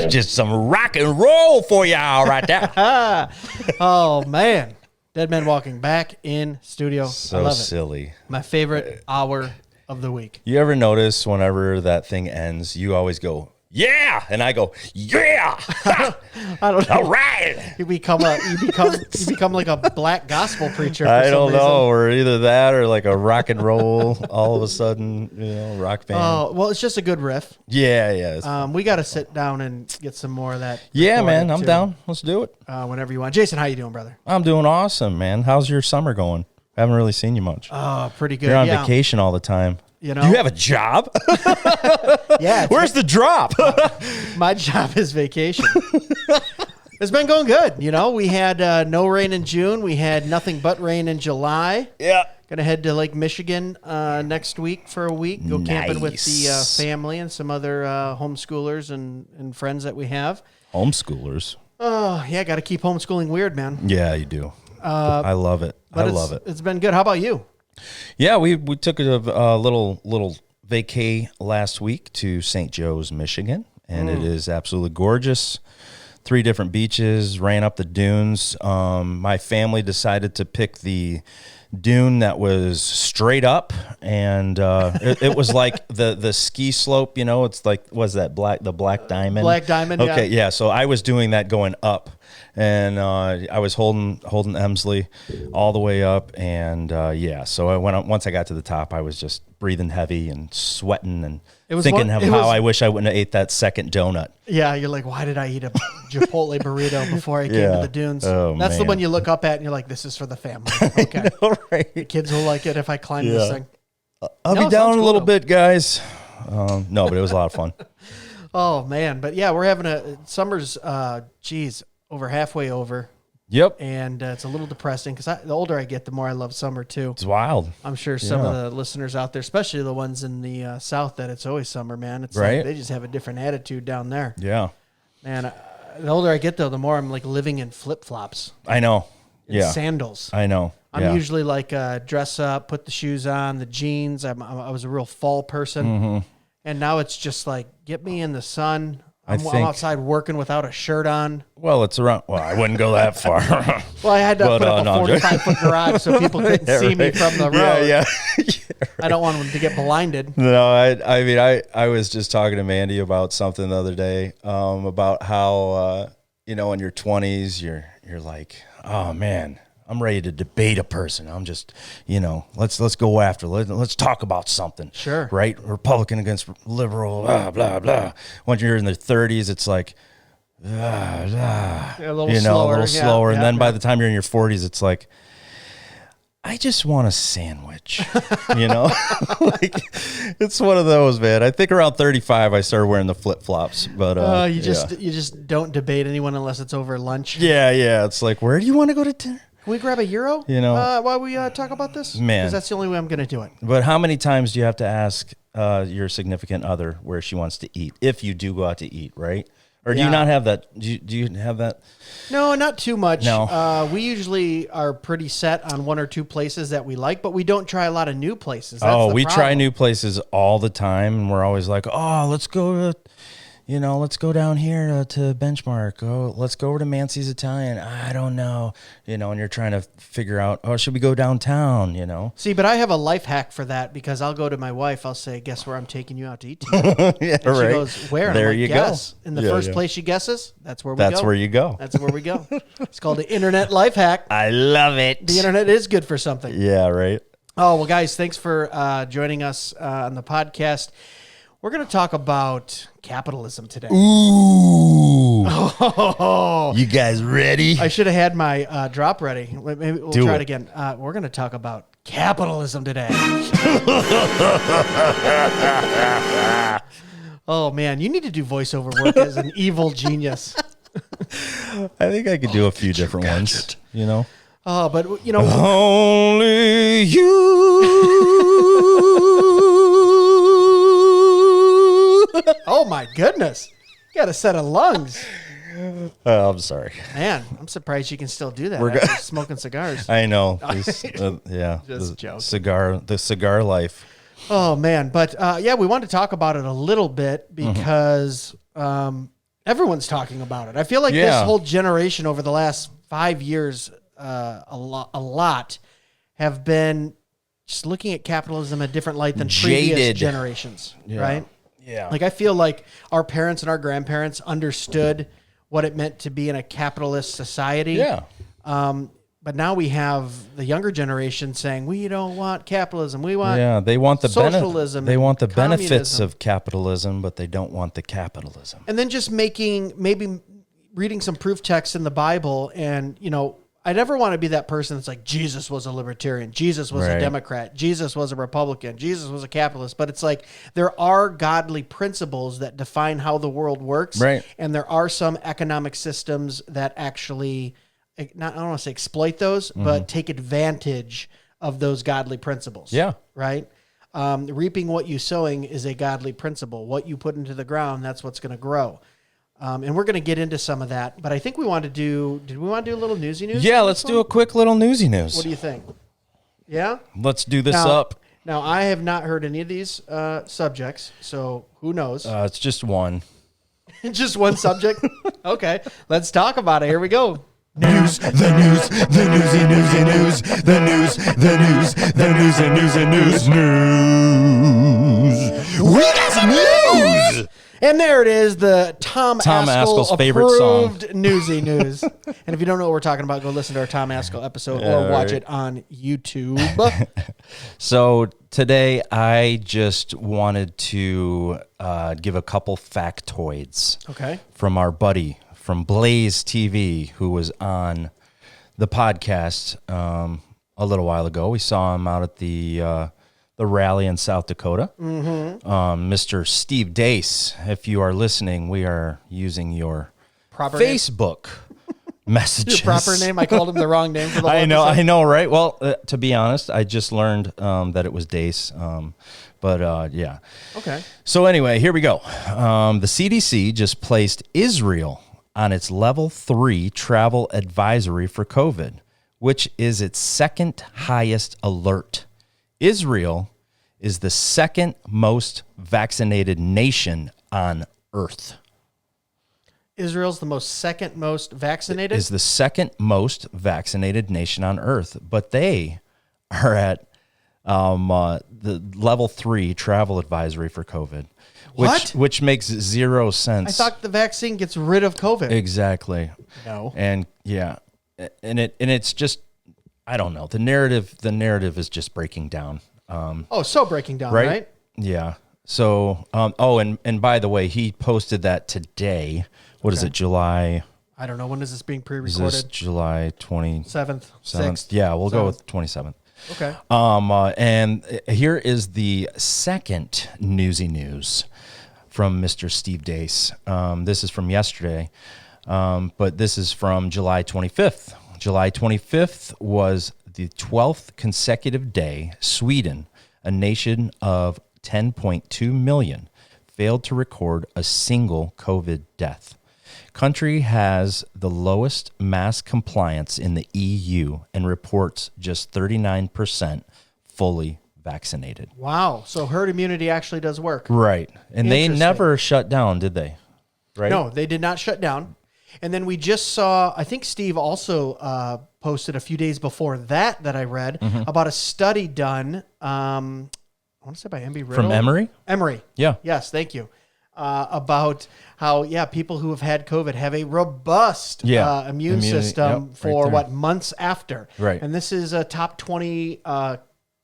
That's just some rock and roll for y'all right there. Oh, man. Dead Man Walking back in studio. I So love it. silly. My favorite hour of the week. You ever notice whenever that thing ends, you always go, yeah, and I go, yeah. I don't know. All right. You become like a black gospel preacher. For I some don't reason. know, or either that or like a rock and roll. All of a sudden, rock band. Oh, well, it's just a good riff. Yeah. We got to sit down and get some more of that. Yeah, man, recorded, I'm too, down. Let's do it. whenever you want. Jason, how you doing, brother? I'm doing awesome, man. How's your summer going? I haven't really seen you much. Oh, pretty good. You're on yeah. vacation all the time. You know? Do you have a job? Yeah. Where's the drop? My job is vacation. It's been going good. We had no rain in June. We had nothing but rain in July. Yeah. Gonna head to Lake Michigan next week for a week. Go camping with the Nice. family and some other homeschoolers and friends that we have. Homeschoolers. Oh, yeah, got to keep homeschooling weird, man. Yeah, you do. I love it. I love it. It's been good. How about you? Yeah, we took a little vacay last week to St. Joe's, Michigan, and it is absolutely gorgeous. 3 different beaches, ran up the dunes. My family decided to pick the dune that was straight up, and it was like the ski slope. It's like, was that the Black Diamond? Black Diamond. Okay, yeah. So I was doing that going up, and I was holding Emsley all the way up, and So I went up, once I got to the top, I was just breathing heavy and sweating and thinking how I wish I wouldn't have ate that second donut. Yeah, you're like, why did I eat a Chipotle burrito before I came to the dunes? Oh, That's the man. one you look up at and you're like, this is for the family. Okay. All right. The kids will like it if I climb this thing. I'll No, be down sounds a cool, little though. bit, guys. No, but it was a lot of fun. Oh, man. But yeah, we're having summer's, over halfway over. Yep. And it's a little depressing because the older I get, the more I love summer too. It's wild. I'm sure some of the listeners out there, especially the ones in the South, that it's always summer, man. It's Right. like they just have a different attitude down there. Yeah. Man, the older I get, though, the more I'm like living in flip-flops. I know. And Yeah. sandals. I know. I'm usually like dress up, put the shoes on, the jeans. I was a real fall person. And now it's just like, get me in the sun. I'm outside working without a shirt on. Well, it's around. Well, I wouldn't go that far. Well, I had to put up a no, 45-foot garage so people couldn't see me from the road. Yeah. I don't want them to get blinded. No, I mean, I was just talking to Mandy about something the other day, about how, in your 20s, you're like, oh man, I'm ready to debate a person. I'm just, let's go after. Let's talk about something. Sure. Right? Republican against liberal, blah, blah, blah. When you're in the 30s, it's like, A little a slower. little slower. And then by yeah. the time you're in your 40s, it's like, I just want a sandwich, like it's one of those, man. I think around 35, I started wearing the flip flops, but you just don't debate anyone unless it's over lunch. yeah. It's like, where do you want to go to dinner? Can we grab a Euro? While we talk about this, Man. because that's the only way I'm going to do it. But how many times do you have to ask your significant other where she wants to eat if you do go out to eat, right? Or do you not have that? Do you have that? No, not too much. No. We usually are pretty set on 1 or 2 places that we like, but we don't try a lot of new places. That's the We problem. try new places all the time, and we're always like, oh, let's go to, let's go down here to Benchmark. Oh, let's go over to Mancy's Italian. I don't know, and you're trying to figure out, oh, should we go downtown? See, but I have a life hack for that because I'll go to my wife. I'll say, guess where I'm taking you out to eat tonight? Yeah, And she right. goes, where? And There I'm like, you guess. go. In the Yeah, first yeah. place she guesses, that's where we That's go. where you go. That's where we go. It's called the internet life hack. I love it. The internet is good for something. Yeah, right. Oh, well, guys, thanks for joining us on the podcast. We're going to talk about capitalism today. Ooh. Oh, You guys ready? I should have had my drop ready. Maybe we'll Do try it. it again. We're going to talk about capitalism today. Oh, man, you need to do voiceover work as an evil genius. I think I could do a few different ones, Oh, but, Only you. oh, my goodness. You got a set of lungs. Oh, I'm sorry. Man, I'm surprised you can still do that We're after smoking cigars. I know. Yeah. Just the joking. cigar life. Oh, man. But, we wanted to talk about it a little bit because everyone's talking about it. I feel like this whole generation over the last 5 years, a lot have been just looking at capitalism in a different light than previous generations, right? Yeah. Like I feel like our parents and our grandparents understood what it meant to be in a capitalist society. Yeah. But now we have the younger generation saying, we don't want capitalism. We want they want the socialism. They want the benefits communism. of capitalism, but they don't want the capitalism. And then just maybe reading some proof texts in the Bible. And, I never want to be that person that's like, Jesus was a libertarian. Jesus was a Democrat. Jesus was a Republican. Jesus was a capitalist. But it's like there are godly principles that define how the world works. Right. And there are some economic systems that actually, I don't want to say exploit those, but take advantage of those godly principles. Yeah. Right? Reaping what you sowing is a godly principle. What you put into the ground, that's what's going to grow. And we're going to get into some of that, but I think did we want to do a little newsy news? Yeah, let's do a quick little newsy news. What do you think? Yeah? Let's do this up. Now, I have not heard any of these subjects, so who knows? It's just one. Just one subject? Okay, let's talk about it. Here we go. News, the news, the newsy news, the news, the news, the news, and news. We got some news! And there it is, the Tom Askel's Askel favorite song. approved newsy news. And if you don't know what we're talking about, go listen to our Tom Askel episode or watch it on YouTube. So today I just wanted to give a couple factoids from our buddy from Blaze TV, who was on the podcast a little while ago. We saw him out at the rally in South Dakota. Mr. Steve Dace, if you are listening, we are using your proper Facebook messages. Your proper name? I called him the wrong name for the whole I episode. know, right? Well, to be honest, I just learned that it was Dace. Yeah. Okay. So anyway, here we go. The CDC just placed Israel on its level 3 travel advisory for COVID, which is its second highest alert. Israel is the second most vaccinated nation on Earth. Israel's the second most vaccinated? Is the second most vaccinated nation on Earth, but they are at the level 3 travel advisory for COVID. Which makes zero sense. I thought the vaccine gets rid of COVID. Exactly. No. And it's just, I don't know. The narrative is just breaking down. So breaking down, right? Yeah. So, and by the way, he posted that today. What is it, July? I don't know. When is this being pre-recorded? Is this July 27th? 6th? Yeah, we'll go with 27th. Okay. And here is the second newsy news from Mr. Steve Dace. This is from yesterday, but this is from July 25th. July 25th was the 12th consecutive day Sweden, a nation of 10.2 million, failed to record a single COVID death. Country has the lowest mask compliance in the EU and reports just 39% fully vaccinated. Wow. So herd immunity actually does work. Right. And they never shut down, did they? Right? No, they did not shut down. And then we just saw, I think Steve also posted a few days before that I read about a study done, I want to say by Embry Riddle. From Emory? Emory. Yeah. Yes, thank you. About how, people who have had COVID have a robust immune system for months after. Right. And this is a top 20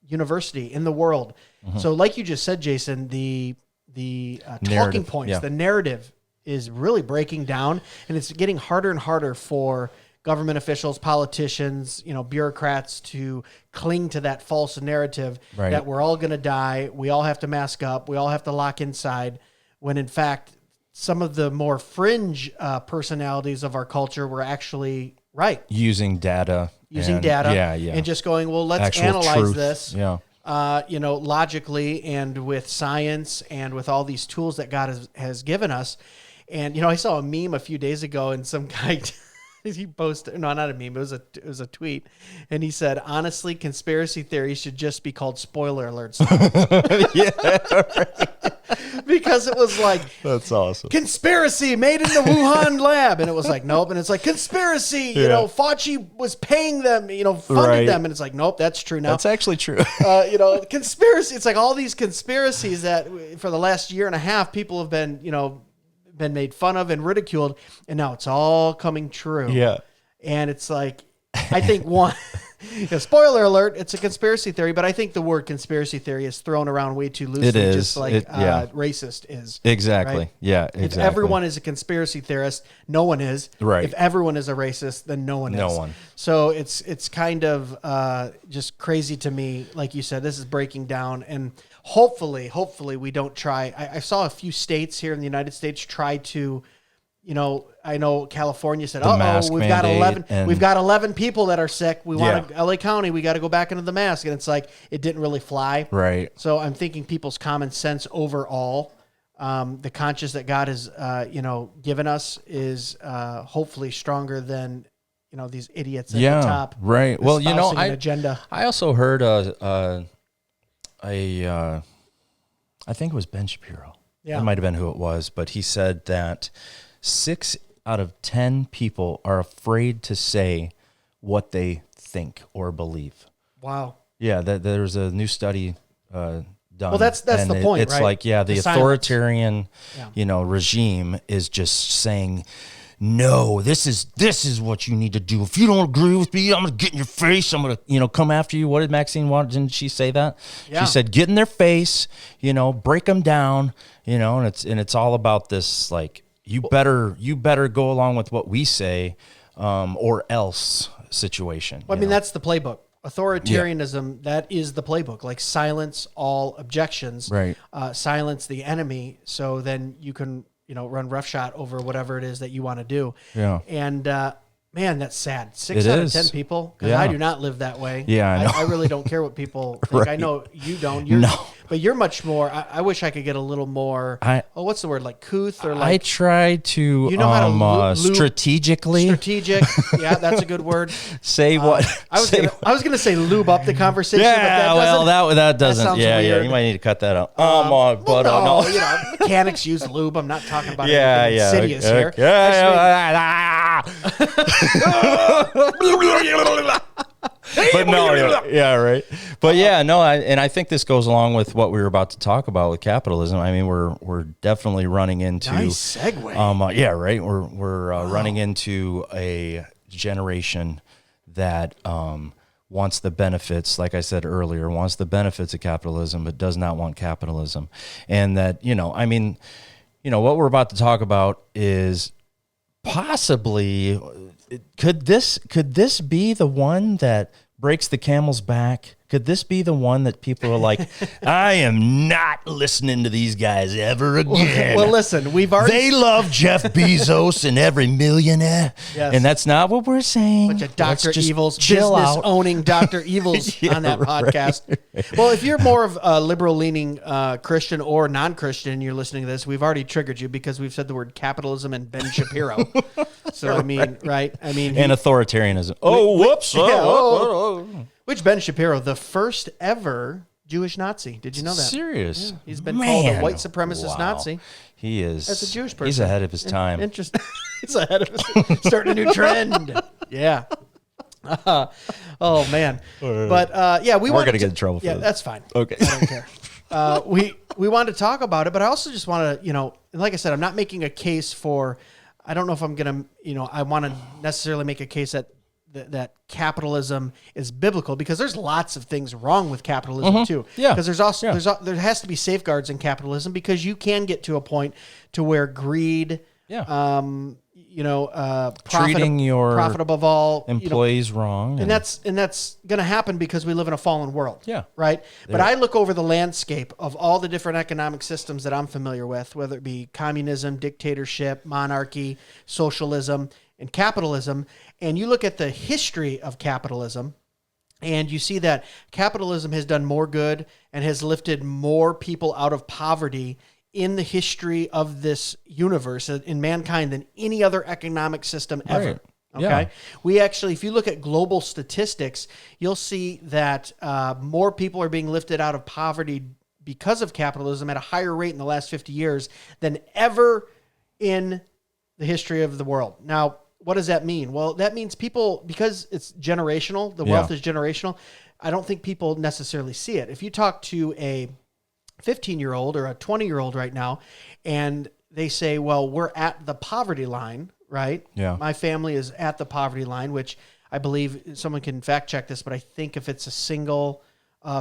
university in the world. So like you just said, Jason, the talking points, the narrative is really breaking down, and it's getting harder and harder for government officials, politicians, bureaucrats to cling to that false narrative that we're all going to die. We all have to mask up. We all have to lock inside. When in fact, some of the more fringe personalities of our culture were actually right. Using data. And just going, well, let's actual analyze truth. this, logically and with science and with all these tools that God has given us. And, I saw a meme a few days ago, and some guy he posted, no, not a meme. It was a tweet, and he said, "Honestly, conspiracy theories should just be called spoiler alerts." Because it was like, that's awesome. Conspiracy made in the Wuhan lab, and it was like, nope, and it's like conspiracy. You know, Fauci was paying them, funded them, and it's like, nope, that's true now. That's actually true. Conspiracy. It's like all these conspiracies that for the last year and a half, people have been, been made fun of and ridiculed, and now it's all coming true. Yeah. And it's like, I think one, spoiler alert, it's a conspiracy theory, but I think the word conspiracy theory is thrown around way too loosely, just like racist is. Exactly. Right? Yeah, exactly. If everyone is a conspiracy theorist, no one is. Right. If everyone is a racist, then no one is. No one. So it's kind of just crazy to me. Like you said, this is breaking down, and hopefully we don't try. I saw a few states here in the United States try to, I know California said, we've got 11 people that are sick. We want to, LA County, we got to go back into the mask. And it's like, it didn't really fly. Right. So I'm thinking people's common sense overall, the conscience that God has, given us is hopefully stronger than, these idiots at the top. Right. Well, an agenda. I also heard I think it was Ben Shapiro. Yeah. It might have been who it was, but he said that 6 out of 10 people are afraid to say what they think or believe. Wow. Yeah, there's a new study done. Well, that's the point, it's right? Like, the authoritarian, silence. regime is just saying, no, this is what you need to do. If you don't agree with me, I'm going to get in your face. I'm going to, come after you. What did Maxine want? Didn't she say that? Yeah. She said, get in their face, break them down, and it's all about this, like, you better go along with what we say, or else situation. Well, I mean, that's the playbook. Authoritarianism, that is the playbook. Like, silence all objections, right? Silence the enemy, so then you can, run roughshod over whatever it is that you want to do. Yeah. And man, that's sad. 6 out of 10 people. Because I do not live that way. Yeah, I know. I really don't care what people think. Right. I know you don't. No. But you're much more. I wish I could get a little more. What's the word? Like couth or like. I try to. How to strategically. Strategic. Yeah, that's a good word. Say what? I was gonna say lube up the conversation. Yeah, but that doesn't. Sounds Yeah, weird. You might need to cut that out. No. Mechanics use lube. I'm not talking about anything insidious here. But no, right. But I think this goes along with what we were about to talk about with capitalism. I mean, we're definitely running into nice segue. Right. We're running into a generation that wants the benefits, like I said earlier, wants the benefits of capitalism, but does not want capitalism. And that, what we're about to talk about is possibly, could this be the one that breaks the camel's back? Could this be the one that people are like, I am not listening to these guys ever again? Well, listen, they love Jeff Bezos and every millionaire. Yes. And that's not what we're saying. Bunch of Dr. Evils, business-owning Dr. Evils on that podcast. Right. Well, if you're more of a liberal-leaning Christian or non-Christian and you're listening to this, we've already triggered you because we've said the word capitalism and Ben Shapiro. So, right. And authoritarianism. Which Ben Shapiro, the first ever Jewish Nazi. Did you know that? Serious? Yeah. He's been called a white supremacist Nazi. He is. As a Jewish person. He's ahead of his time. Interesting. He's ahead of his starting a new trend. Yeah. Oh, man. But, we're going to get in trouble for this. Yeah, that's fine. Okay. I don't care. We wanted to talk about it, but I also just want to, like I said, I'm not making a case for, I don't know if I'm going to, I want to necessarily make a case that capitalism is biblical, because there's lots of things wrong with capitalism too. Yeah. Because there's also there has to be safeguards in capitalism, because you can get to a point to where greed, treating your profitable of all employees wrong, and that's going to happen because we live in a fallen world. Yeah. Right. But I look over the landscape of all the different economic systems that I'm familiar with, whether it be communism, dictatorship, monarchy, socialism, and capitalism, and you look at the history of capitalism, and you see that capitalism has done more good and has lifted more people out of poverty in the history of this universe, in mankind, than any other economic system ever. Okay. Yeah. We actually, if you look at global statistics, you'll see that more people are being lifted out of poverty because of capitalism at a higher rate in the last 50 years than ever in the history of the world. Now, what does that mean? Well, that means people, because it's generational, the wealth is generational, I don't think people necessarily see it. If you talk to a 15-year-old or a 20-year-old right now, and they say, well, we're at the poverty line, right? Yeah. My family is at the poverty line, which I believe someone can fact check this, but I think if it's a single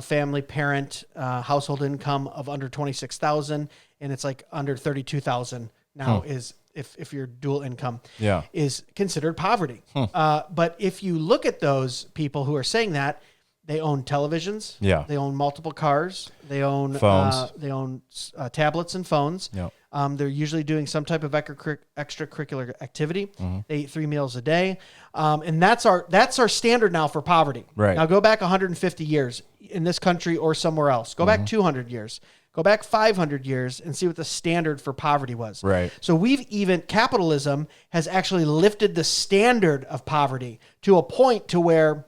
family parent household income of under 26,000 and it's like under 32,000 now is if you're dual income is considered poverty. But if you look at those people who are saying that, they own televisions, they own multiple cars, they own phones, they own tablets and phones. They're usually doing some type of extracurricular activity. They eat 3 meals a day, and that's our standard now for poverty. Right. Now go back 150 years in this country or somewhere else. Go back 200 years. Go back 500 years and see what the standard for poverty was. Right. So capitalism has actually lifted the standard of poverty to a point to where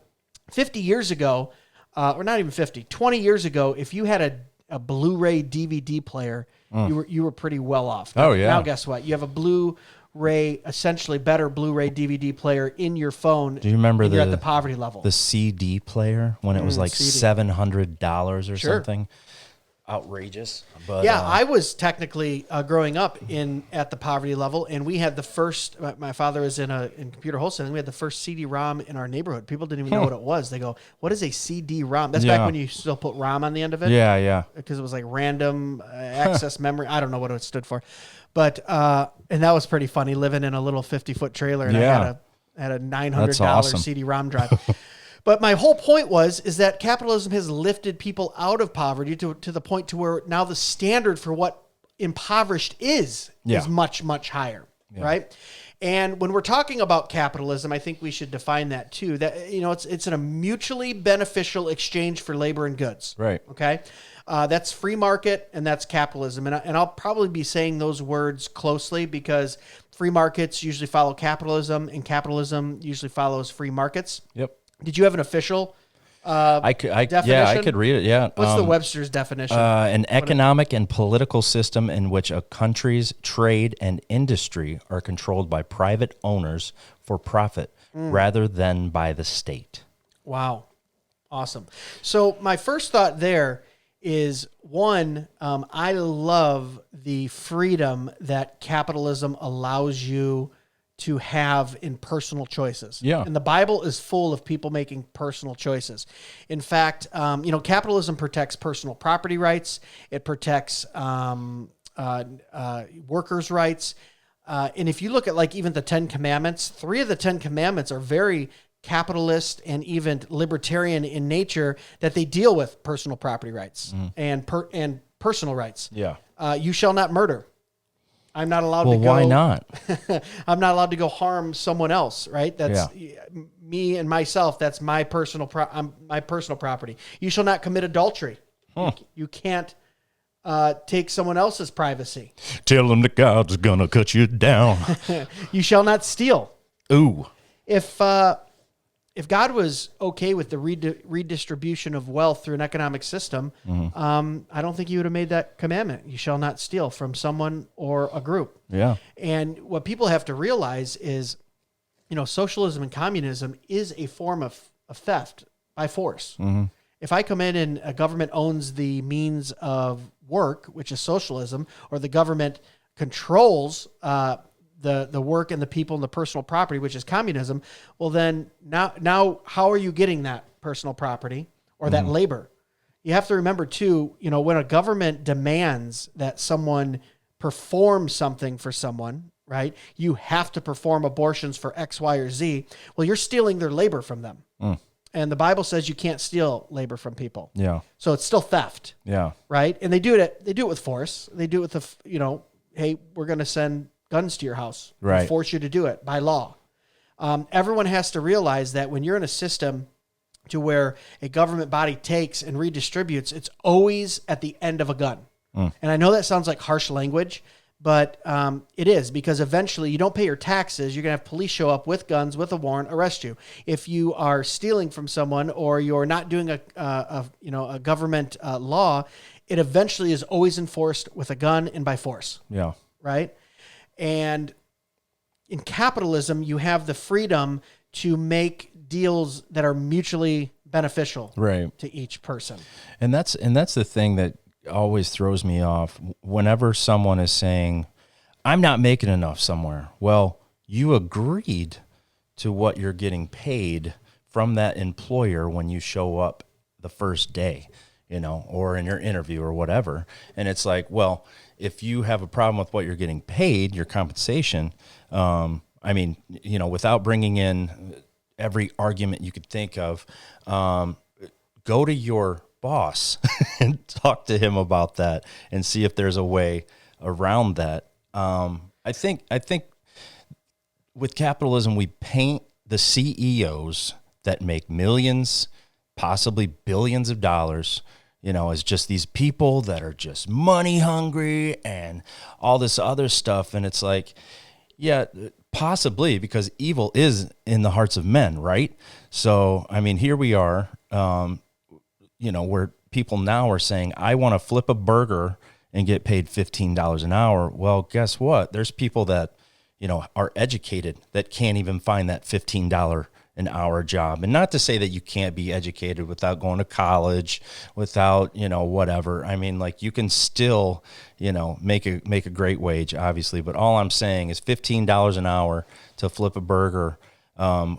50 years ago, or not even 50, 20 years ago, if you had a Blu-ray DVD player, you were pretty well off. Oh, yeah. Now guess what? You have a Blu-ray, essentially better Blu-ray DVD player in your phone. Do you remember you're at the poverty level? The CD player when it was like CD. $700 or something? Outrageous. But yeah, I was technically growing up at the poverty level, and we had the first. My father was in computer wholesaling. We had the first CD-ROM in our neighborhood. People didn't even know what it was. They go, "What is a CD-ROM?" That's back when you still put ROM on the end of it. Yeah. Because it was like random access memory. I don't know what it stood for, but and that was pretty funny living in a little 50-foot trailer, and I had a $900 awesome. CD-ROM drive. But my whole point is that capitalism has lifted people out of poverty to the point to where now the standard for what impoverished is much, much higher, right? And when we're talking about capitalism, I think we should define that too. That it's a mutually beneficial exchange for labor and goods. Right. Okay. That's free market and that's capitalism. And I'll probably be saying those words closely because free markets usually follow capitalism and capitalism usually follows free markets. Yep. Did you have an official definition? Yeah, I could read it. Yeah. What's the Webster's definition? An economic and political system in which a country's trade and industry are controlled by private owners for profit rather than by the state. Wow. Awesome. So my first thought there is, one, I love the freedom that capitalism allows you to have in personal choices. Yeah. And the Bible is full of people making personal choices. In fact, capitalism protects personal property rights. It protects workers' rights. And if you look at like even the 10 Commandments, 3 of the 10 Commandments are very capitalist and even libertarian in nature, that they deal with personal property rights and personal rights. Yeah. You shall not murder. I'm not allowed to go. Well, why not? I'm not allowed to go harm someone else, right? That's me and myself. That's my personal property. You shall not commit adultery. You can't take someone else's privacy. Tell them that God's gonna cut you down. You shall not steal. Ooh. If God was okay with the redistribution of wealth through an economic system, I don't think he would have made that commandment. You shall not steal from someone or a group. Yeah. And what people have to realize is, socialism and communism is a form of theft by force. If I come in and a government owns the means of work, which is socialism, or the government controls the work and the people and the personal property, which is communism, well then now how are you getting that personal property or that labor? You have to remember too, when a government demands that someone perform something for someone, right? You have to perform abortions for X, Y, or Z. Well, you're stealing their labor from them. And the Bible says you can't steal labor from people. Yeah. So it's still theft. Yeah. Right? And they do it with force. They do it with hey, we're going to send guns to your house. Right. And force you to do it by law. Everyone has to realize that when you're in a system to where a government body takes and redistributes, it's always at the end of a gun. And I know that sounds like harsh language, But it is, because eventually you don't pay your taxes. You're going to have police show up with guns, with a warrant, arrest you. If you are stealing from someone or you're not doing a government law, it eventually is always enforced with a gun and by force. Yeah. Right? And in capitalism, you have the freedom to make deals that are mutually beneficial to each person. And that's the thing that always throws me off whenever someone is saying, I'm not making enough somewhere. Well, you agreed to what you're getting paid from that employer when you show up the first day, or in your interview or whatever. And it's like, well, if you have a problem with what you're getting paid, your compensation, without bringing in every argument you could think of, go to your boss and talk to him about that and see if there's a way around that. I think with capitalism, we paint the CEOs that make millions, possibly billions of dollars, as just these people that are just money hungry and all this other stuff. And it's like, yeah, possibly, because evil is in the hearts of men, right? So, here we are, where people now are saying, I want to flip a burger and get paid $15 an hour. Well, guess what? There's people that, are educated that can't even find that $15 an hour job. And not to say that you can't be educated without going to college, without, whatever. You can still, make a great wage, obviously. But all I'm saying is $15 an hour to flip a burger,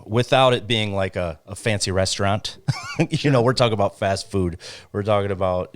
without it being like a fancy restaurant. We're talking about fast food. We're talking about,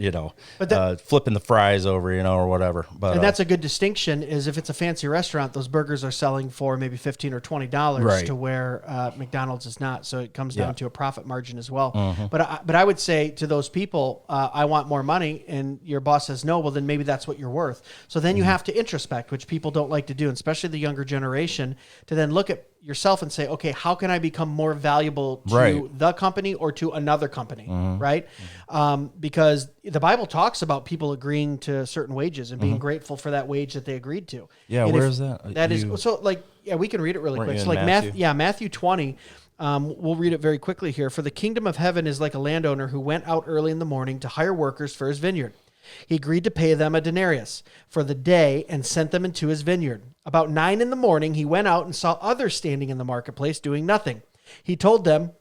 flipping the fries over, or whatever. But and that's a good distinction, is if it's a fancy restaurant, those burgers are selling for maybe $15 or $20 to where McDonald's is not. So it comes down to a profit margin as well. Mm-hmm. But I would say to those people, I want more money, and your boss says no, well, then maybe that's what you're worth. So then you have to introspect, which people don't like to do, especially the younger generation, to then look at yourself and say, okay, how can I become more valuable to the company or to another company, right? Because the Bible talks about people agreeing to certain wages and being grateful for that wage that they agreed to. Yeah, and where is that? We can read it really quick. So Matthew 20, we'll read it very quickly here. For the kingdom of heaven is like a landowner who went out early in the morning to hire workers for his vineyard. He agreed to pay them a denarius for the day and sent them into his vineyard. About 9 a.m, he went out and saw others standing in the marketplace doing nothing. He told them,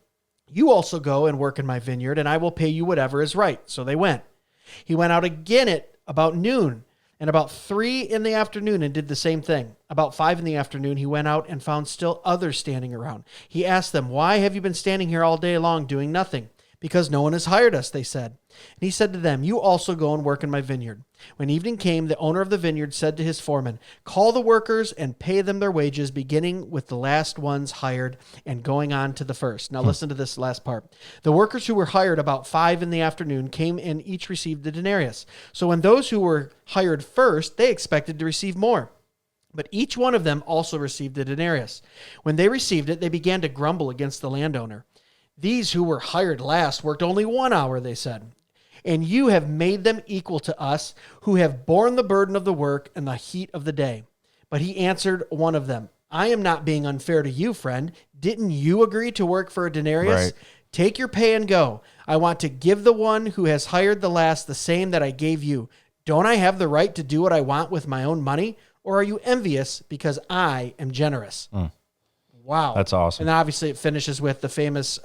you also go and work in my vineyard, and I will pay you whatever is right. So they went. He went out again at about noon, and about 3 p.m. and did the same thing. About 5 p.m, he went out and found still others standing around. He asked them, why have you been standing here all day long doing nothing? Because no one has hired us, they said. And he said to them, you also go and work in my vineyard. When evening came, the owner of the vineyard said to his foreman, call the workers and pay them their wages, beginning with the last ones hired and going on to the first. Now listen to this last part. The workers who were hired about 5 p.m. came and each received the denarius. So when those who were hired first, they expected to receive more. But each one of them also received the denarius. When they received it, they began to grumble against the landowner. These who were hired last worked only 1 hour, they said. And you have made them equal to us, who have borne the burden of the work and the heat of the day. But he answered one of them, I am not being unfair to you, friend. Didn't you agree to work for a denarius? Right. Take your pay and go. I want to give the one who has hired the last the same that I gave you. Don't I have the right to do what I want with my own money? Or are you envious because I am generous? Wow. That's awesome. And obviously it finishes with the famous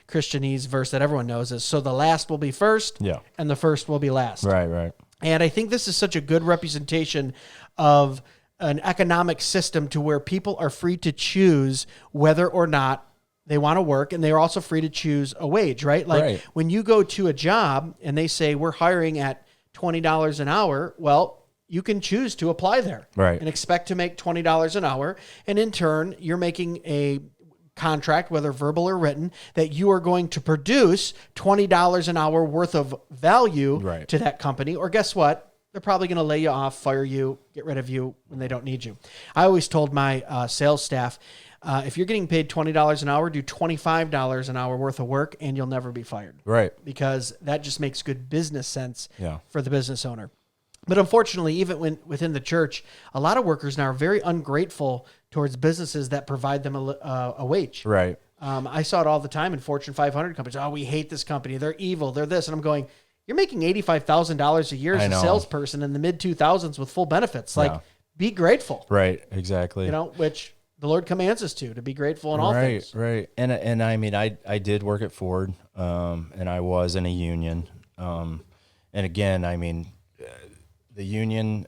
Christianese verse that everyone knows is, so the last will be first and the first will be last. Right. And I think this is such a good representation of an economic system to where people are free to choose whether or not they want to work, and they're also free to choose a wage, right? When you go to a job and they say we're hiring at $20 an hour, well, you can choose to apply there and expect to make $20 an hour. And in turn, you're making a contract, whether verbal or written, that you are going to produce $20 an hour worth of value to that company. Or guess what? They're probably going to lay you off, fire you, get rid of you when they don't need you. I always told my sales staff, if you're getting paid $20 an hour, do $25 an hour worth of work and you'll never be fired. Right. Because that just makes good business sense for the business owner. But unfortunately, even within the church, a lot of workers now are very ungrateful towards businesses that provide them a wage. Right. I saw it all the time in Fortune 500 companies. Oh, we hate this company. They're evil. They're this. And I'm going, you're making $85,000 a year as a salesperson in the mid 2000s with full benefits. Like, be grateful. Right. Exactly. Which the Lord commands us to be grateful in all things. Right. And I mean, I did work at Ford, and I was in a union. And again, I mean, the union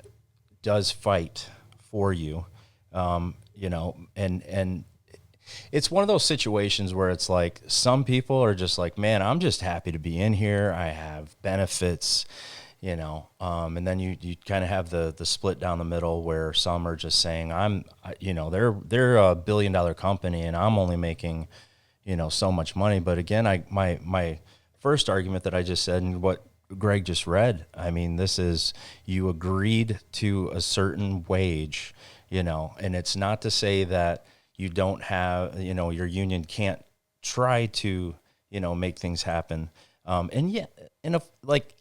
does fight for you, and it's one of those situations where it's like some people are just like, man, I'm just happy to be in here. I have benefits, and then you kind of have the split down the middle where some are just saying, they're a $1 billion company and I'm only making, so much money. But again, my first argument that I just said and what Greg just read, I mean, this is, you agreed to a certain wage, and it's not to say that you don't have, your union can't try to, make things happen. And yet,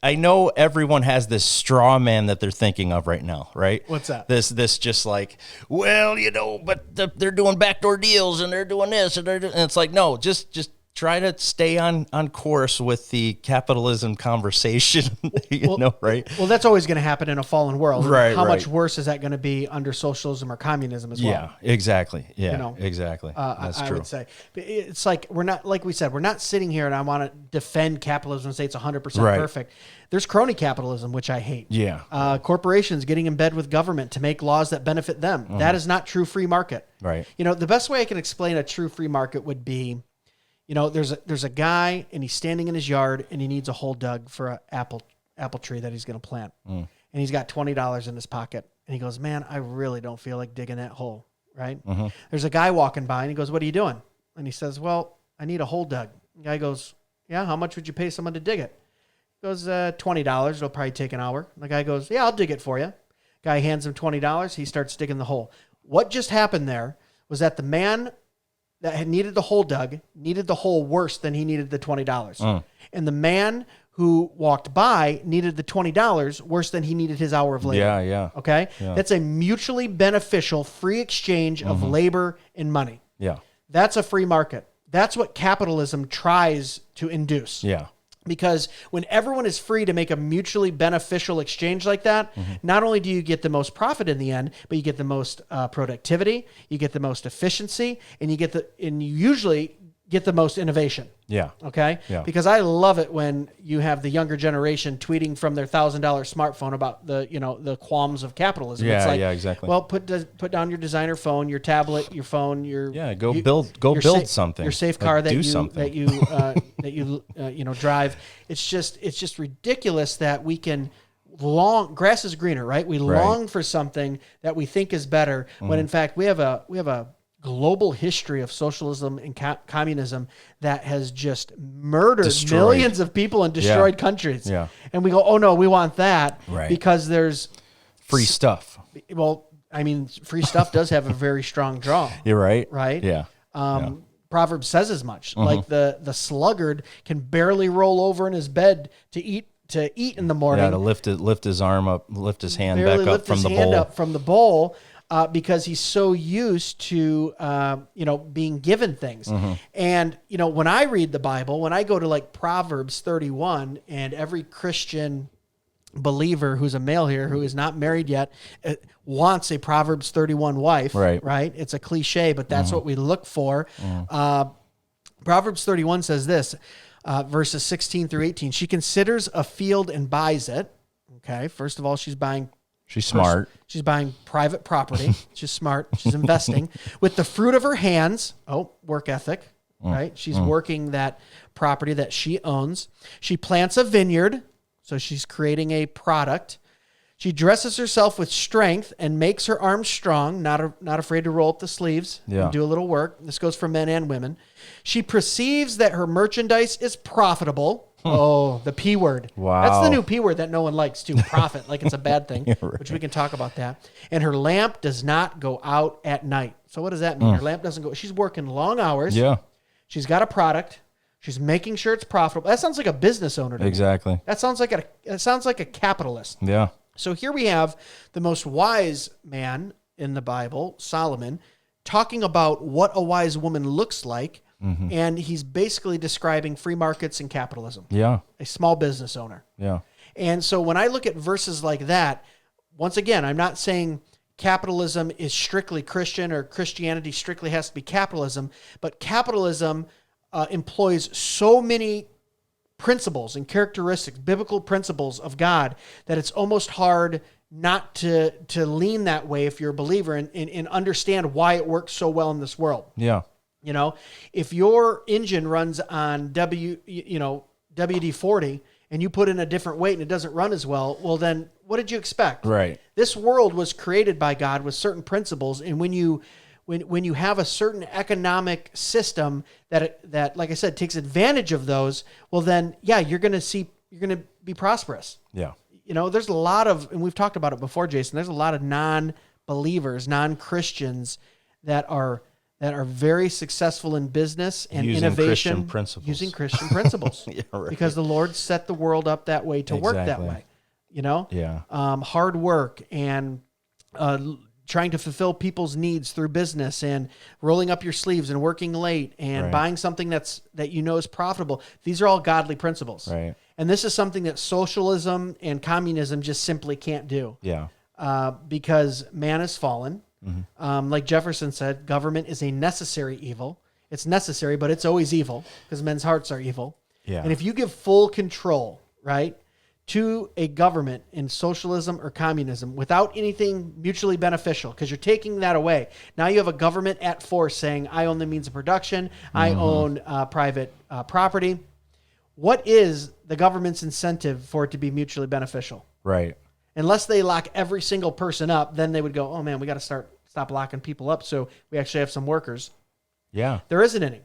I know everyone has this straw man that they're thinking of right now, right? What's that? This just like, well, but they're doing backdoor deals and they're doing this and and it's like, no, just try to stay on course with the capitalism conversation, right? Well, that's always going to happen in a fallen world. Right. How much worse is that going to be under socialism or communism as well? Yeah, exactly. Yeah, exactly. That's true. I would say it's like we're not, like we said, we're not sitting here and I want to defend capitalism and say it's 100% perfect. There's crony capitalism, which I hate. Yeah. Corporations getting in bed with government to make laws that benefit them. Mm-hmm. That is not true free market. Right. The best way I can explain a true free market would be, there's a guy and he's standing in his yard and he needs a hole dug for an apple tree that he's going to plant. And he's got $20 in his pocket. And he goes, man, I really don't feel like digging that hole, right? Mm-hmm. There's a guy walking by and he goes, what are you doing? And he says, well, I need a hole dug. The guy goes, yeah, how much would you pay someone to dig it? He goes, $20. It'll probably take an hour. The guy goes, yeah, I'll dig it for you. Guy hands him $20. He starts digging the hole. What just happened there was that the man that had needed the hole dug needed the hole worse than he needed the $20. And the man who walked by needed the $20 worse than he needed his hour of labor. Yeah. Okay? Yeah. That's a mutually beneficial free exchange of labor and money. Yeah. That's a free market. That's what capitalism tries to induce. Yeah. Because when everyone is free to make a mutually beneficial exchange like that, not only do you get the most profit in the end, but you get the most productivity, you get the most efficiency, and you usually get the most innovation. Yeah. Okay? Yeah. Because I love it when you have the younger generation tweeting from their $1,000 smartphone about the qualms of capitalism. Yeah, it's like, yeah, exactly. Well, put down your designer phone, your tablet, your phone, build something. Your safe car that you drive. It's just ridiculous that we can grass is greener, right? We long for something that we think is better when in fact we have a global history of socialism and communism that has just murdered millions of people and destroyed countries. Yeah. And we go, oh no, we want that because there's free stuff. Well, I mean, free stuff does have a very strong draw. You're right. Right? Yeah. Proverbs says as much. Like the sluggard can barely roll over in his bed to eat in the morning. Yeah, to lift his arm up, lift his hand back up from the bowl. Because he's so used to, being given things. And, when I read the Bible, when I go to like Proverbs 31 and every Christian believer who's a male here who is not married yet wants a Proverbs 31 wife, right? It's a cliche, but that's what we look for. Proverbs 31 says this, verses 16 through 18. She considers a field and buys it. Okay. First of all, she's smart. She's buying private property. She's smart. She's investing with the fruit of her hands. Oh, work ethic, right? She's working that property that she owns. She plants a vineyard. So she's creating a product. She dresses herself with strength and makes her arms strong, not afraid to roll up the sleeves and do a little work. This goes for men and women. She perceives that her merchandise is profitable. Oh, the P word. Wow. That's the new P word that no one likes too. Profit, like it's a bad thing, which we can talk about that. And her lamp does not go out at night. So what does that mean? Her lamp doesn't go. She's working long hours. Yeah. She's got a product. She's making sure it's profitable. That sounds like a business owner to me. Exactly. That sounds like a capitalist. Yeah. So here we have the most wise man in the Bible, Solomon, talking about what a wise woman looks like. And he's basically describing free markets and capitalism. Yeah. A small business owner. Yeah. And so when I look at verses like that, once again, I'm not saying capitalism is strictly Christian or Christianity strictly has to be capitalism, but capitalism employs so many principles and characteristics, biblical principles of God, that it's almost hard not to lean that way if you're a believer and understand why it works so well in this world. Yeah. You know, if your engine runs on WD-40 and you put in a different weight and it doesn't run as well, well then what did you expect? Right. This world was created by God with certain principles, and when you have a certain economic system that like I said takes advantage of those, well then you're going to be prosperous. Yeah. You know, there's a lot of, and we've talked about it before, Jason, there's a lot of non-believers, non-Christians that are very successful in business and using innovation, using Christian principles, yeah, right. Because the Lord set the world up that way to work that way. You know, hard work and trying to fulfill people's needs through business and rolling up your sleeves and working late and buying something that is profitable. These are all godly principles, right? And this is something that socialism and communism just simply can't do. Yeah, because man has fallen. Like Jefferson said, government is a necessary evil. It's necessary, but it's always evil because men's hearts are evil. Yeah. And if you give full control, right, to a government in socialism or communism without anything mutually beneficial, because you're taking that away. Now you have a government at force saying, I own the means of production. I own private property. What is the government's incentive for it to be mutually beneficial? Right. Unless they lock every single person up, then they would go, oh man, we got to stop locking people up so we actually have some workers. Yeah. There isn't any.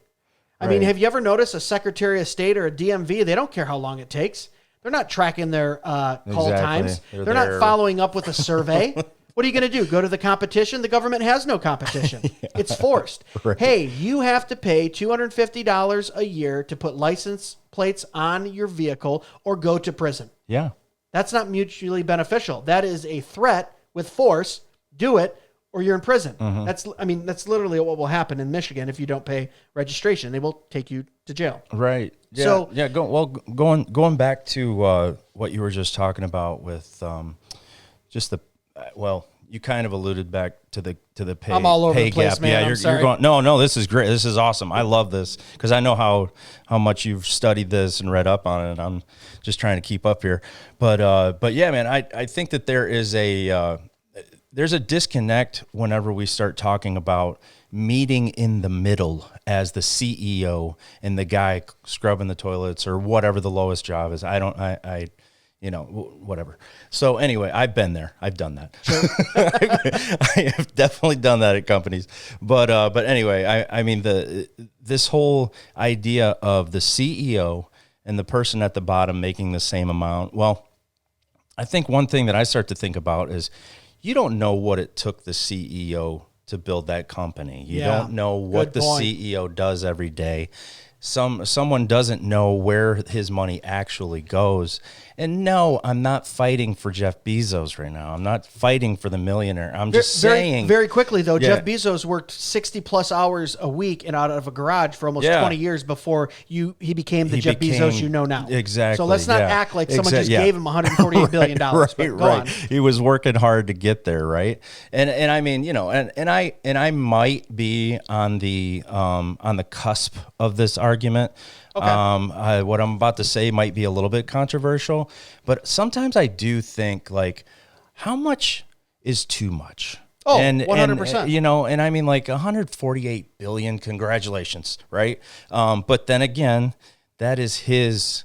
I mean, have you ever noticed a Secretary of State or a DMV? They don't care how long it takes. They're not tracking their call times. They're not following up with a survey. What are you going to do? Go to the competition? The government has no competition. It's forced. Right. Hey, you have to pay $250 a year to put license plates on your vehicle or go to prison. Yeah. That's not mutually beneficial. That is a threat with force. Do it or you're in prison. That's literally what will happen in Michigan if you don't pay registration. They will take you to jail. Right. Yeah. So going back to what you were just talking about with just the you kind of alluded back to the pay. I'm all over pay the place, gap. man. Yeah, you're going. No, this is great. This is awesome. I love this because I know how much you've studied this and read up on it. And I'm just trying to keep up here. But yeah, man, I think that there's a disconnect whenever we start talking about meeting in the middle as the CEO and the guy scrubbing the toilets or whatever the lowest job is. Whatever. So anyway, I've been there. I've done that. Sure. I have definitely done that at companies. But anyway, I mean this whole idea of the CEO and the person at the bottom making the same amount. Well, I think one thing that I start to think about is you don't know what it took the CEO to build that company. You don't know what the CEO does every day. Someone doesn't know where his money actually goes. And no, I'm not fighting for Jeff Bezos right now. I'm not fighting for the millionaire. I'm just saying. Very quickly, though, Jeff Bezos worked 60 plus hours a week and out of a garage for almost 20 years before he became the Jeff Bezos you know now. Exactly. So let's not act like someone just gave him $148 billion. Right. He was working hard to get there, right? And I mean, and I might be on the cusp of this argument. Okay. What I'm about to say might be a little bit controversial, but sometimes I do think like, how much is too much? Oh, 100%. And I mean like 148 billion, congratulations, right? But then again, that is his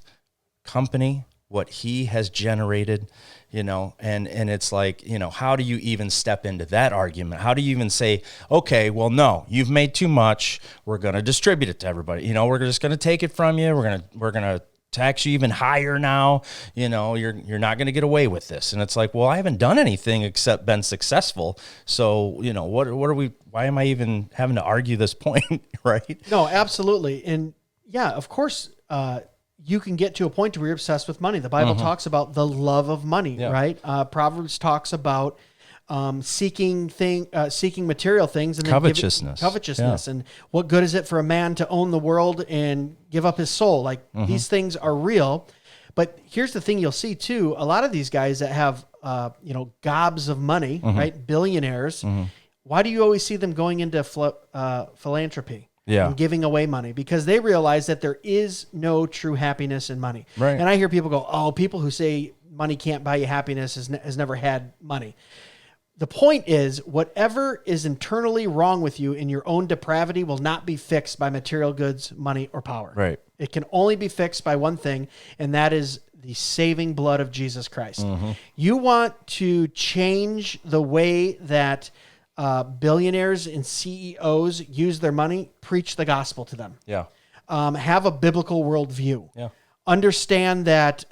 company, what he has generated, and it's like, how do you even step into that argument? How do you even say, okay, well, no, you've made too much. We're going to distribute it to everybody. We're just going to take it from you. We're going to tax you even higher now. You're not going to get away with this. And it's like, well, I haven't done anything except been successful. So, what are we, why am I even having to argue this point? Right? No, absolutely. And yeah, of course, you can get to a point where you're obsessed with money. The Bible talks about the love of money, right? Proverbs talks about seeking material things and then covetousness. And what good is it for a man to own the world and give up his soul? Like these things are real. But here's the thing you'll see too. A lot of these guys that have, gobs of money, right? Billionaires. Why do you always see them going into philanthropy? And giving away money, because they realize that there is no true happiness in money. Right. And I hear people go, "Oh, people who say money can't buy you happiness has never had money." The point is, whatever is internally wrong with you in your own depravity will not be fixed by material goods, money, or power. Right. It can only be fixed by one thing, and that is the saving blood of Jesus Christ. You want to change the way that billionaires and CEOs use their money, preach the gospel to them. Yeah. Have a biblical worldview. Yeah. Understand that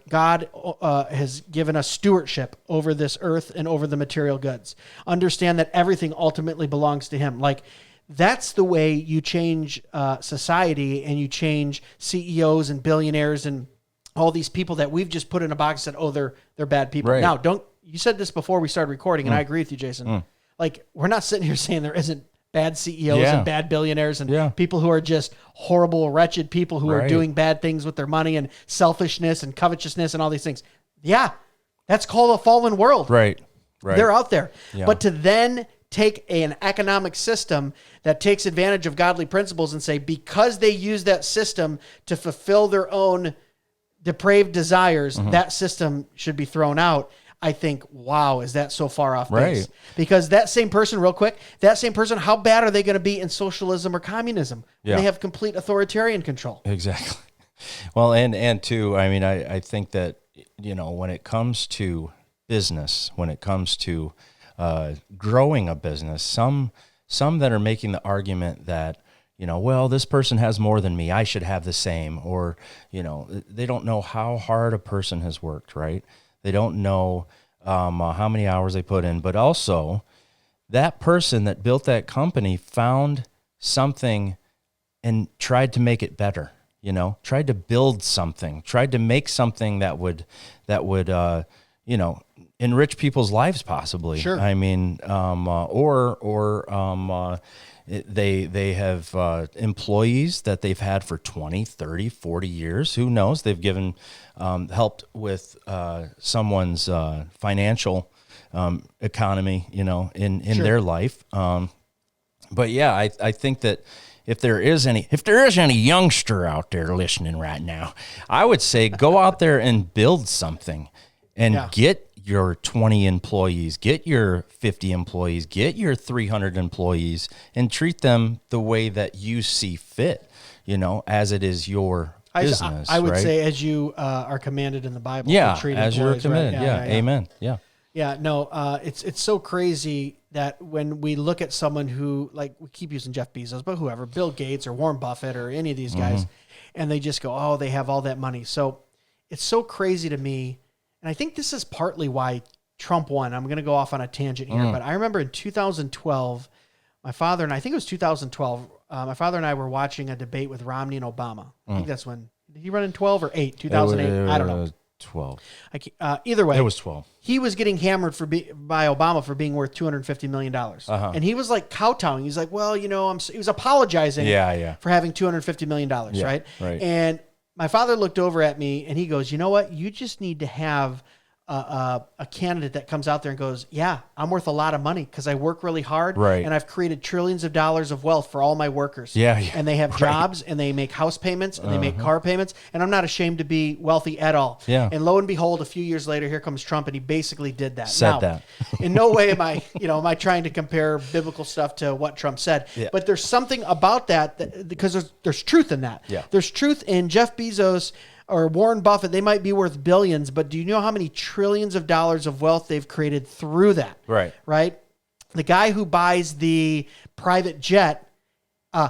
God has given us stewardship over this earth and over the material goods. Understand that everything ultimately belongs to Him. Like, that's the way you change society, and you change CEOs and billionaires and all these people that we've just put in a box and said, "Oh, they're bad people." Right. Now, you said this before we started recording, and I agree with you, Jason. Like, we're not sitting here saying there isn't bad CEOs and bad billionaires and people who are just horrible, wretched people who are doing bad things with their money and selfishness and covetousness and all these things. Yeah, that's called a fallen world. Right. They're out there. Yeah. But to then take an economic system that takes advantage of godly principles and say, because they use that system to fulfill their own depraved desires, that system should be thrown out. I think, wow, is that so far off base? Right. Because that same person, real quick, how bad are they going to be in socialism or communism? Yeah. They have complete authoritarian control. Exactly. Well, and too, I mean, I think that, when it comes to business, when it comes to growing a business, some that are making the argument that, well, this person has more than me, I should have the same, or, they don't know how hard a person has worked, right? They don't know how many hours they put in, but also that person that built that company found something and tried to make it better. Tried to build something, tried to make something that would enrich people's lives, possibly. Sure. I mean, they have employees that they've had for 20, 30, 40 years. Who knows? They've given, helped with someone's financial economy, in Sure. their life. But yeah, I think that if there is any youngster out there listening right now, I would say go out there and build something and get your 20 employees, get your 50 employees, get your 300 employees, and treat them the way that you see fit, as it is your business. I would say as you are commanded in the Bible. Yeah, to treat as you're employees, commanded. right? Yeah, amen. Yeah. Yeah, no, it's so crazy that when we look at someone who, like, we keep using Jeff Bezos, but whoever, Bill Gates or Warren Buffett or any of these guys, and they just go, oh, they have all that money. So it's so crazy to me. And I think this is partly why Trump won. I'm going to go off on a tangent here, but I remember in 2012, my father and I think it was 2012, my father and I were watching a debate with Romney and Obama. I think that's when, did he run in 12 or 8? 2008? I don't know. 12. Either way. It was 12. He was getting hammered by Obama for being worth $250 million. And he was like kowtowing. He's like, well, he was apologizing for having $250 million, right? And my father looked over at me and he goes, you know what? You just need to have a candidate that comes out there and goes, yeah, I'm worth a lot of money because I work really hard and I've created trillions of dollars of wealth for all my workers. And they have jobs and they make house payments and they make car payments. And I'm not ashamed to be wealthy at all. And lo and behold, a few years later, here comes Trump and he basically did that. Said that. In no way am I trying to compare biblical stuff to what Trump said. But there's something about that because there's truth in that. There's truth in Jeff Bezos or Warren Buffett. They might be worth billions, but do you know how many trillions of dollars of wealth they've created through that? Right? The guy who buys the private jet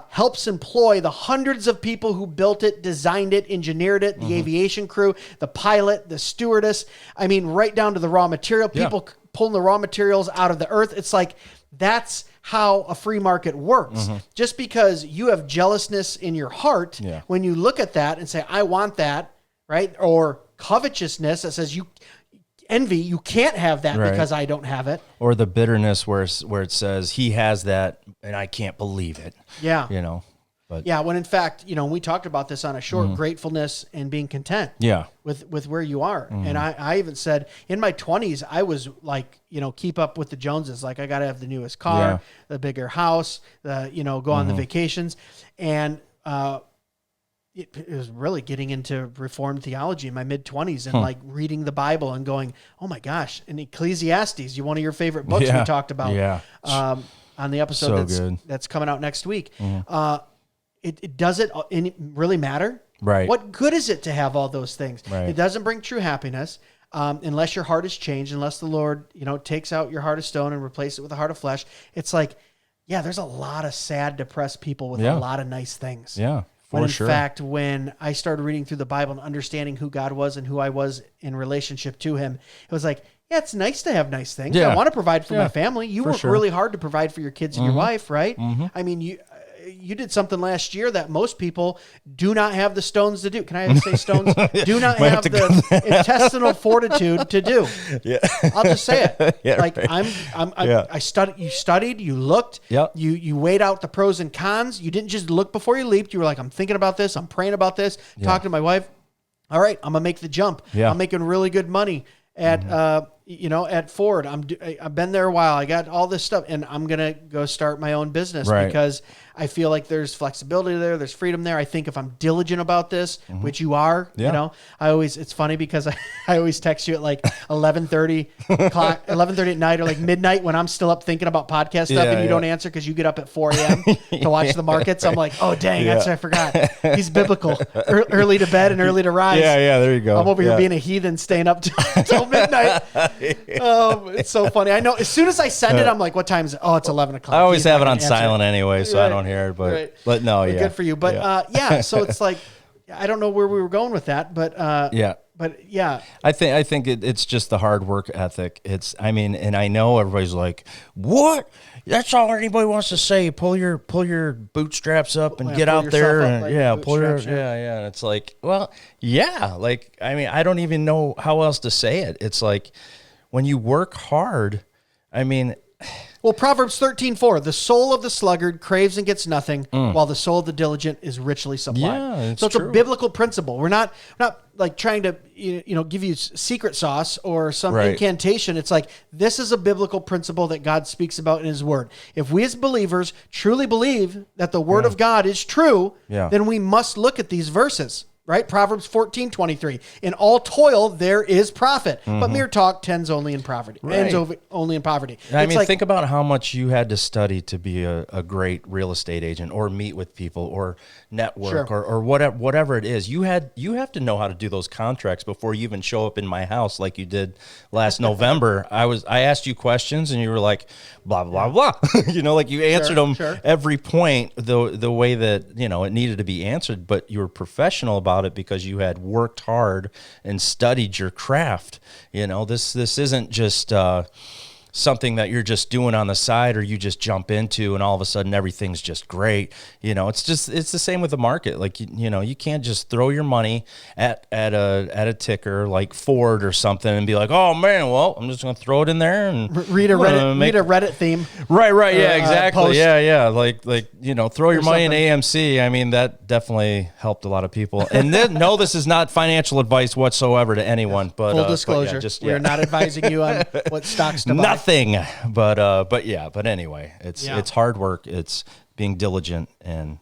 helps employ the hundreds of people who built it, designed it, engineered it, the aviation crew, the pilot, the stewardess. I mean, right down to the raw material, people pulling the raw materials out of the earth. It's like, that's how a free market works. Just because you have jealousness in your heart, when you look at that and say, I want that, right? Or covetousness that says envy, you can't have that because I don't have it. Or the bitterness where it says he has that and I can't believe it. Yeah. But when in fact, we talked about this on a short, gratefulness and being content with where you are. And I even said in my 20s, I was like, keep up with the Joneses. Like I got to have the newest car, the bigger house, go on the vacations. And, it was really getting into Reformed theology in my mid-20s and like reading the Bible and going, oh my gosh, and Ecclesiastes, one of your favorite books we talked about on the episode that's coming out next week. Does it really matter? Right. What good is it to have all those things? Right. It doesn't bring true happiness unless your heart is changed, unless the Lord, takes out your heart of stone and replace it with a heart of flesh. It's like, there's a lot of sad, depressed people with a lot of nice things. Yeah. When in fact, when I started reading through the Bible and understanding who God was and who I was in relationship to him, it was like, it's nice to have nice things. I want to provide for my family. You work really hard to provide for your kids and your wife, right? I mean, you did something last year that most people do not have the stones to do. Can I say stones? Do not have the intestinal fortitude to do. Yeah. I'll just say it. I studied. You studied. You looked. Yep. You weighed out the pros and cons. You didn't just look before you leaped. You were like, I'm thinking about this. I'm praying about this. Talking to my wife. All right, I'm gonna make the jump. I'm making really good money at at Ford. I've been there a while. I got all this stuff, and I'm gonna go start my own business because I feel like there's flexibility there. There's freedom there. I think if I'm diligent about this, which you are, it's funny because I always text you at like 11:30 at night or like midnight when I'm still up thinking about podcast stuff and you don't answer because you get up at 4 a.m. to watch the markets. I'm like, oh dang, that's what I forgot. He's biblical. Early to bed and early to rise. Yeah, there you go. I'm over here being a heathen, staying up till midnight. It's so funny. I know as soon as I send it, I'm like, what time is it? Oh, it's 11 o'clock. I always have it on silent anyway, so I don't hear it, but no, good for you. But so it's like, I don't know where we were going with that, but I think it's just the hard work ethic. And I know everybody's like, what? That's all anybody wants to say. Pull your bootstraps up and get out there and pull your And it's like, well, I don't even know how else to say it. It's like when you work hard, well, Proverbs 13:4, the soul of the sluggard craves and gets nothing, while the soul of the diligent is richly supplied. Yeah, so it's true. A biblical principle. We're not like trying to give you secret sauce or some incantation. It's like this is a biblical principle that God speaks about in his word. If we as believers truly believe that the word of God is true, then we must look at these verses. Right? Proverbs 14:23. In all toil there is profit, but mere talk ends only in poverty. Only in poverty. Think about how much you had to study to be a great real estate agent, or meet with people, or network, or whatever it is. You have to know how to do those contracts before you even show up in my house, like you did last November. I asked you questions, and you were like, blah blah blah. Like you answered them every point the way that it needed to be answered, but you were professional about it because you had worked hard and studied your craft. This isn't just something that you're just doing on the side or you just jump into and all of a sudden everything's just great. It's the same with the market. Like, you can't just throw your money at a ticker like Ford or something and be like, oh man, well, I'm just going to throw it in there and read a Reddit theme. Right. Yeah, exactly. Post. Yeah. Like, throw your money in AMC. That definitely helped a lot of people. And then, no, this is not financial advice whatsoever to anyone, but full disclosure, we are not advising you on what stocks to buy. Nothing, but anyway, it's hard work. It's being diligent, and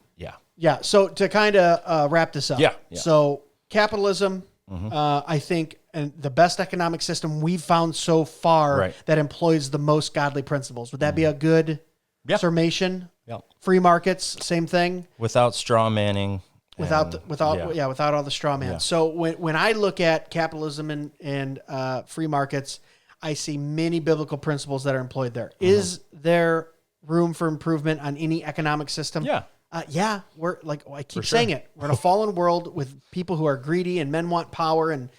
So to kind of wrap this up, Yeah. So capitalism, I think, and the best economic system we've found so far that employs the most godly principles. Would that be a good summation? Yeah. Free markets, same thing. Without straw manning. Without all the straw man. Yeah. So when I look at capitalism and free markets, I see many biblical principles that are employed there. Is there room for improvement on any economic system? Yeah. We're like, I keep saying it. We're in a fallen world with people who are greedy, and men want power, and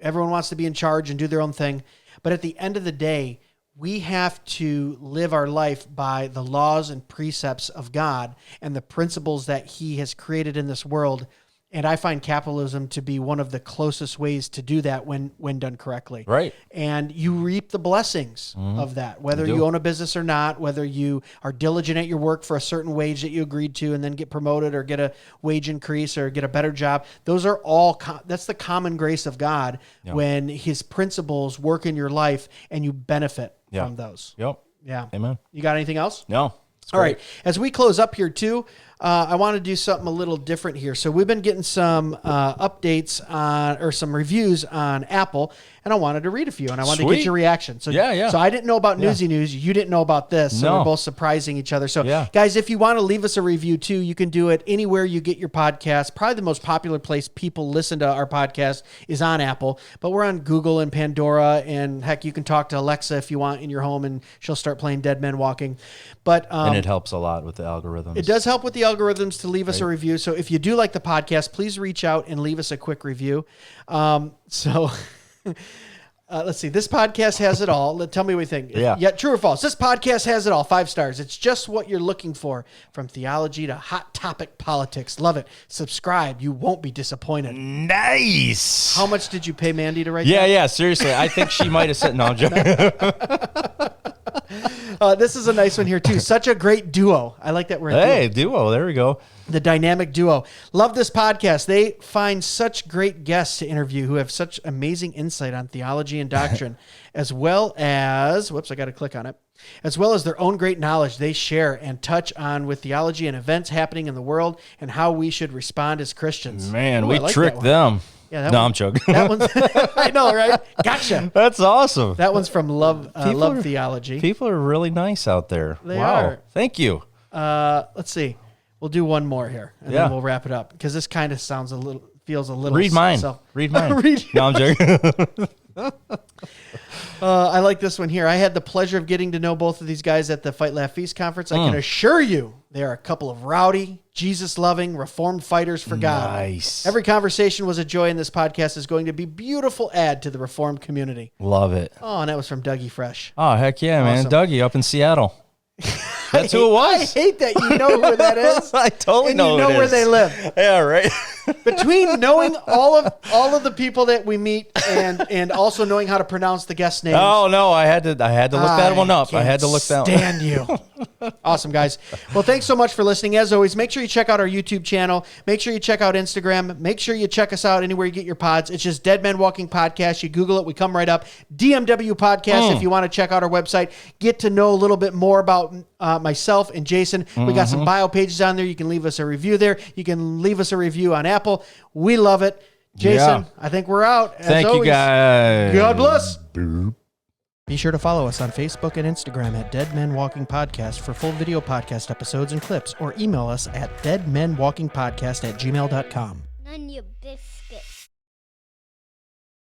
everyone wants to be in charge and do their own thing. But at the end of the day, we have to live our life by the laws and precepts of God and the principles that he has created in this world. And I find capitalism to be one of the closest ways to do that when done correctly. Right. And you reap the blessings of that, whether you own a business or not, whether you are diligent at your work for a certain wage that you agreed to and then get promoted or get a wage increase or get a better job. Those are all, that's the common grace of God when his principles work in your life and you benefit from those. Yep. Yeah. Amen. You got anything else? No. All right. As we close up here too, I want to do something a little different here. So we've been getting some updates on, or some reviews on Apple, and I wanted to read a few, and I wanted to get your reaction. So, So I didn't know about Newsy News. You didn't know about this. So we're both surprising each other. So guys, if you want to leave us a review too, you can do it anywhere you get your podcast. Probably the most popular place people listen to our podcast is on Apple, but we're on Google and Pandora, and heck, you can talk to Alexa if you want in your home, and she'll start playing Dead Men Walking. But and it helps a lot with the algorithms. It does help with the algorithms to leave us a review. So if you do like the podcast, please reach out and leave us a quick review. Let's see. This podcast has it all. Tell me what you think. Yeah. True or false? This podcast has it all. 5 stars. It's just what you're looking for, from theology to hot topic politics. Love it. Subscribe. You won't be disappointed. Nice. How much did you pay Mandy to write that? Yeah. Seriously. I think she might have said, no, I'm joking. This is a nice one here too. Such a great duo. I like that word. Hey, duo. There we go. The dynamic duo. Love this podcast. They find such great guests to interview who have such amazing insight on theology and doctrine, as well as, I got to click on it, as well as their own great knowledge they share and touch on with theology and events happening in the world and how we should respond as Christians. Man, we tricked them. Yeah, I'm joking. That one's, I know, right? Gotcha. That's awesome. That one's from Love Theology. People are really nice out there. They are. Thank you. Let's see. We'll do one more here, and then we'll wrap it up, because this kind of feels a little. Read mine. Read mine. No, I'm joking. I like this one here. I had the pleasure of getting to know both of these guys at the Fight Laugh Feast conference. I can assure you they are a couple of rowdy, Jesus-loving, reformed fighters for God. Nice. Every conversation was a joy, and this podcast is going to be a beautiful add to the reformed community. Love it. Oh, and that was from Dougie Fresh. Oh, heck yeah, Awesome. man. Dougie up in Seattle. That's who it was. I hate that you know who that is. I totally know who it is. You know where they live. Yeah, right. Between knowing all of the people that we meet and also knowing how to pronounce the guest names. Oh no, I had to look that one up. I had to look that one. Stand you. Awesome, guys. Well, thanks so much for listening. As always, make sure you check out our YouTube channel. Make sure you check out Instagram. Make sure you check us out anywhere you get your pods. It's just Dead Men Walking Podcast. You Google it, we come right up. DMW Podcast. If you want to check out our website, get to know a little bit more about myself and Jason. We got some bio pages on there. You can leave us a review there. You can leave us a review on Apple. We love it. Jason, I think we're out. Thank you, guys. God bless. Be sure to follow us on Facebook and Instagram at Dead Men Walking Podcast for full video podcast episodes and clips, or email us at deadmenwalkingpodcast@gmail.com. None your biscuits.